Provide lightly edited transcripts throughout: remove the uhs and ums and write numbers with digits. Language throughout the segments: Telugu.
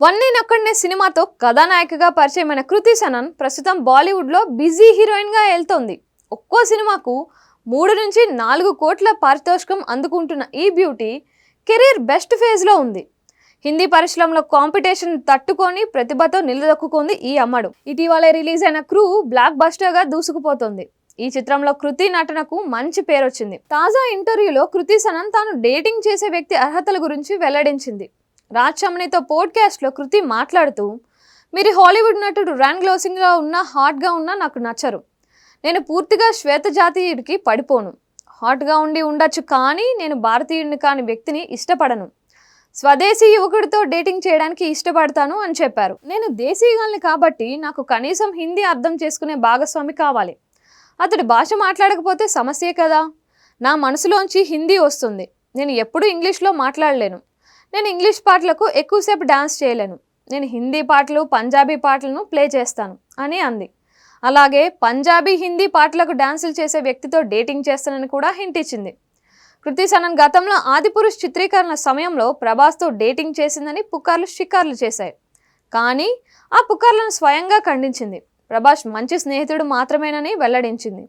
వన్నీ నొక్కడే సినిమాతో కథానాయికగా పరిచయమైన కృతి సనన్ ప్రస్తుతం బాలీవుడ్లో బిజీ హీరోయిన్గా వెళ్తోంది. ఒక్కో సినిమాకు 3 నుంచి 4 కోట్ల పారితోషికం అందుకుంటున్న ఈ బ్యూటీ కెరీర్ బెస్ట్ ఫేజ్లో ఉంది. హిందీ పరిశ్రమలో కాంపిటీషన్ తట్టుకొని ప్రతిభతో నిలదొక్కుంది ఈ అమ్మడు. ఇటీవలే రిలీజ్ అయిన క్రూ బ్లాక్ బస్టర్గా దూసుకుపోతోంది. ఈ చిత్రంలో కృతి నటనకు మంచి పేరొచ్చింది. తాజా ఇంటర్వ్యూలో కృతి సనన్ తాను డేటింగ్ చేసే వ్యక్తి అర్హతల గురించి వెల్లడించింది. రాజ్ చమనీతో పోడ్కాస్ట్లో కృతి మాట్లాడుతూ, మీరు హాలీవుడ్ నటుడు ర్యాన్ గ్లోసింగ్గా ఉన్నా హాట్గా ఉన్నా నాకు నచ్చరు. నేను పూర్తిగా శ్వేత జాతీయుడికి పడిపోను. హాట్గా ఉండి ఉండొచ్చు, కానీ నేను భారతీయుడిని కాని వ్యక్తిని ఇష్టపడను. స్వదేశీ యువకుడితో డేటింగ్ చేయడానికి ఇష్టపడతాను అని చెప్పారు. నేను దేశీయుల్ని కాబట్టి నాకు కనీసం హిందీ అర్థం చేసుకునే భాగస్వామి కావాలి. అతడి భాష మాట్లాడకపోతే సమస్యే కదా. నా మనసులోంచి హిందీ వస్తుంది. నేను ఎప్పుడూ ఇంగ్లీష్లో మాట్లాడలేను. నేను ఇంగ్లీష్ పాటలకు ఎక్కువసేపు డాన్స్ చేయలేను. నేను హిందీ పాటలు, పంజాబీ పాటలను ప్లే చేస్తాను అని అంది. అలాగే పంజాబీ, హిందీ పాటలకు డాన్సులు చేసే వ్యక్తితో డేటింగ్ చేస్తానని కూడా హింట్ ఇచ్చింది. కృతి సనన్ గతంలో ఆదిపురుష్ చిత్రీకరణ సమయంలో ప్రభాస్తో డేటింగ్ చేసిందని పుకార్లు షికార్లు చేశాయి. కానీ ఆ పుకార్లను స్వయంగా ఖండించింది. ప్రభాస్ మంచి స్నేహితుడు మాత్రమేనని వెల్లడించింది.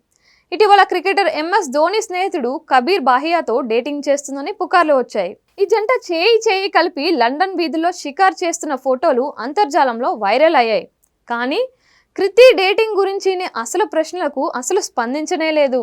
ఇటీవల క్రికెటర్ ఎంఎస్ ధోని స్నేహితుడు కబీర్ బాహియాతో డేటింగ్ చేస్తుందని పుకార్లు వచ్చాయి. ఈ జంట చేయి కలిపి లండన్ వీధుల్లో షికార్ చేస్తున్న ఫోటోలు అంతర్జాలంలో వైరల్ అయ్యాయి. కానీ కృతి డేటింగ్ గురించి అసలు ప్రశ్నలకు అసలు స్పందించనే లేదు.